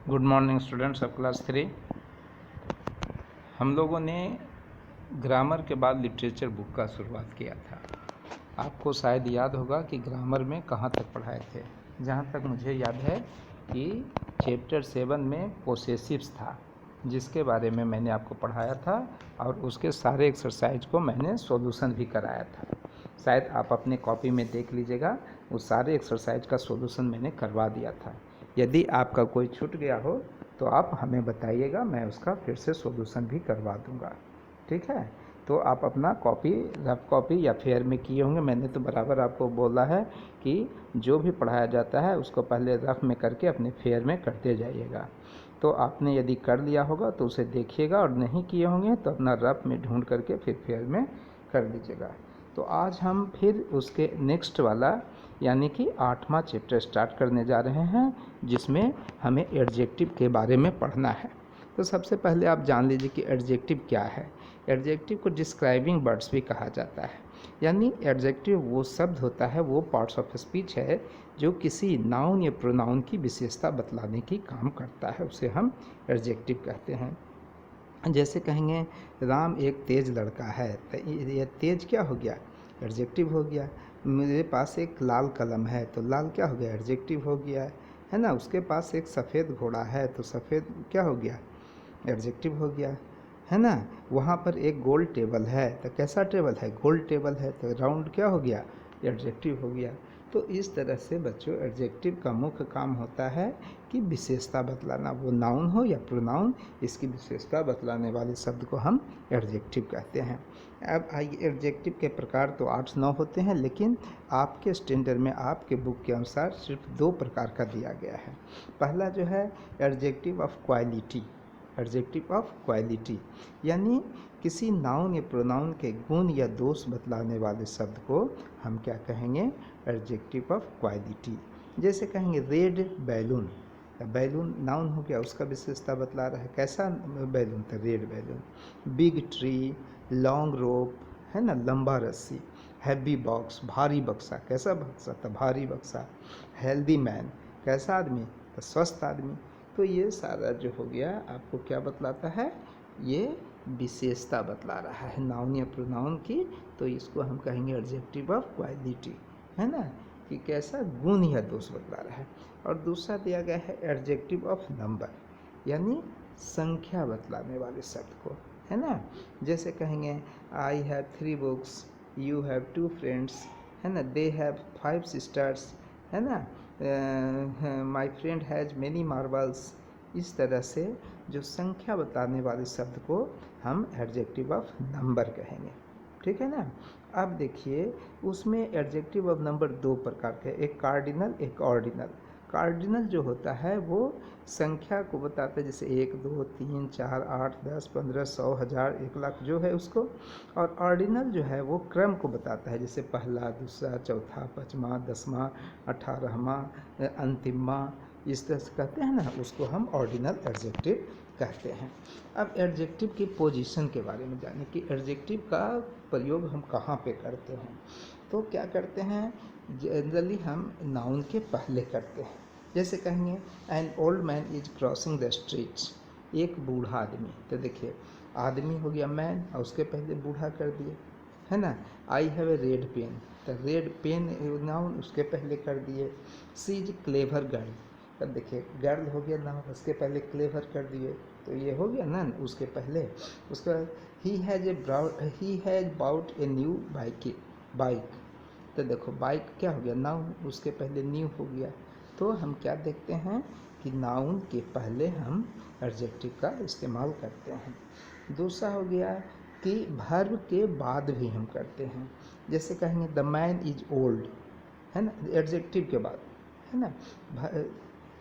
Good morning students of class 3। हम लोगों ने ग्रामर के बाद लिटरेचर बुक का शुरुआत किया था। आपको शायद याद होगा कि ग्रामर में कहाँ तक पढ़ाए थे। जहाँ तक मुझे याद है कि चैप्टर 7 में पोसेसिव्स था, जिसके बारे में मैंने आपको पढ़ाया था और उसके सारे एक्सरसाइज को मैंने सॉल्यूशन भी कराया था। शायद आप अपने कॉपी में देख लीजिएगा, उस सारे एक्सरसाइज का सॉल्यूशन मैंने करवा दिया था। यदि आपका कोई छूट गया हो तो आप हमें बताइएगा, मैं उसका फिर से सॉल्यूशन भी करवा दूंगा। ठीक है, तो आप अपना कॉपी, रफ कॉपी या फेयर में किए होंगे। मैंने तो बराबर आपको बोला है कि जो भी पढ़ाया जाता है उसको पहले रफ में करके अपने फेयर में करते जाइएगा। तो आपने यदि कर लिया होगा तो उसे देखिएगा, और नहीं किए होंगे तो अपना रफ में ढूंढ करके फिर फेयर में कर लीजिएगा। तो आज हम फिर उसके नेक्स्ट वाला यानी कि 8वां चैप्टर स्टार्ट करने जा रहे हैं, जिसमें हमें एडजेक्टिव के बारे में पढ़ना है। तो सबसे पहले आप जान लीजिए कि एडजेक्टिव क्या है। एडजेक्टिव को डिस्क्राइबिंग वर्ड्स भी कहा जाता है, यानी एडजेक्टिव वो शब्द होता है, वो पार्ट्स ऑफ स्पीच है जो किसी नाउन या प्रोनाउन की विशेषता बतलाने की काम करता है, उसे हम एडजेक्टिव कहते हैं। जैसे कहेंगे राम एक तेज लड़का है, तो ये तेज क्या हो गया? एडजेक्टिव हो गया। मेरे पास एक लाल कलम है, तो लाल क्या हो गया? एडजेक्टिव हो गया, है ना। उसके पास एक सफ़ेद घोड़ा है, तो सफ़ेद क्या हो गया? एडजेक्टिव हो गया, है ना। वहाँ पर एक गोल टेबल है, तो कैसा टेबल है? गोल टेबल है, तो राउंड क्या हो गया? एडजेक्टिव हो गया। तो इस तरह से बच्चों एडजेक्टिव का मुख्य काम होता है कि विशेषता बतलाना, वो नाउन हो या प्रोनाउन, इसकी विशेषता बतलाने वाले शब्द को हम एडजेक्टिव कहते हैं। अब आइए, एडजेक्टिव के प्रकार तो 8-9 होते हैं, लेकिन आपके स्टैंडर्ड में आपके बुक के अनुसार सिर्फ 2 प्रकार का दिया गया है। पहला जो है adjective of quality. Adjective of quality यानी किसी नाउन या प्रोनाउन के गुण या दोष बतलाने वाले शब्द को हम क्या कहेंगे? Adjective of quality. जैसे कहेंगे रेड बैलून, बैलून नाउन हो गया, उसका विशेषता बतला रहा है। कैसा बैलून? तो red balloon. Big tree, long rope, है ना, लंबा रस्सी। हैवी बॉक्स, भारी बक्सा। कैसा बक्सा? तो भारी बक्सा। हेल्दी मैन, कैसा आदमी? तो स्वस्थ आदमी। तो ये सारा जो हो गया आपको क्या बतलाता है? ये विशेषता बतला रहा है नाउन या प्रोनाउन की, तो इसको हम कहेंगे एडजेक्टिव ऑफ क्वालिटी, है ना, कि कैसा गुण या दोष बतला रहा है। और दूसरा दिया गया है एडजेक्टिव ऑफ नंबर, यानी संख्या बतलाने वाले शब्द को, है ना। जैसे कहेंगे I have 3 books, you have 2 friends, है ना, दे हैव 5 सिस्टर्स, है ना, my friend has many marbles. इस तरह से जो संख्या बताने वाले शब्द को हम एडजेक्टिव ऑफ नंबर कहेंगे। ठीक है ना। अब देखिए, उसमें एडजेक्टिव ऑफ नंबर 2 प्रकार के, एक कार्डिनल, एक ऑर्डिनल। कार्डिनल जो होता है वो संख्या को बताता है, जैसे 1 2 3 4 8 10 15 100 1000 1 लाख जो है उसको। और ऑर्डिनल जो है वो क्रम को बताता है, जैसे पहला, दूसरा, चौथा, पाँचवा, 10वां, 18वां, अंतिमवां, इस तरह से कहते हैं ना, उसको हम ऑर्डिनल एडजेक्टिव कहते हैं। अब एडजेक्टिव की पोजीशन के बारे में जानें कि एडजेक्टिव का प्रयोग हम कहाँ पे करते हैं। तो क्या करते हैं, जनरली हम नाउन के पहले करते हैं। जैसे कहेंगे an old man is crossing the streets, एक बूढ़ा आदमी। तो देखिए आदमी हो गया मैन, और उसके पहले बूढ़ा कर दिए, है ना। I have a red pen, तो रेड पेन नाउन, उसके पहले कर दिए। सी इज क्लेवर गर्ल, अब देखिए गर्ल हो गया नाउन, उसके पहले क्लेवर कर दिए, तो ये हो गया ना उसके पहले। उसके बाद ही has bought a new bike, तो देखो बाइक क्या हो गया? नाउन, उसके पहले न्यू हो गया। तो हम क्या देखते हैं कि नाउन के पहले हम एडजेक्टिव का इस्तेमाल करते हैं। दूसरा हो गया कि वर्ब के बाद भी हम करते हैं। जैसे कहेंगे द मैन इज ओल्ड, है ना, एडजेक्टिव के बाद, है ना।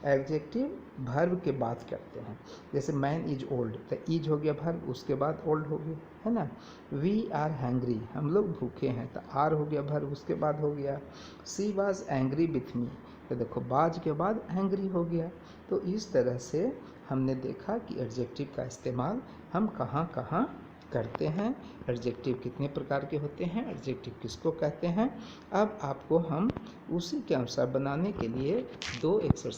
एडजेक्टिव वर्ब के बाद करते हैं। जैसे मैन इज ओल्ड, तो इज हो गया वर्ब, उसके बाद ओल्ड हो गया, है ना। वी आर हैंग्री, हम लोग भूखे हैं, तो आर हो गया वर्ब, उसके बाद हो गया। She was angry with me, तो देखो बाज के बाद एंग्री हो गया। तो इस तरह से हमने देखा कि एडजेक्टिव का इस्तेमाल हम कहाँ कहाँ करते हैं, एडजेक्टिव कितने प्रकार के होते हैं, एडजेक्टिव किसको कहते हैं। अब आपको हम उसी के अनुसार बनाने के लिए 2 एक्सरसाइज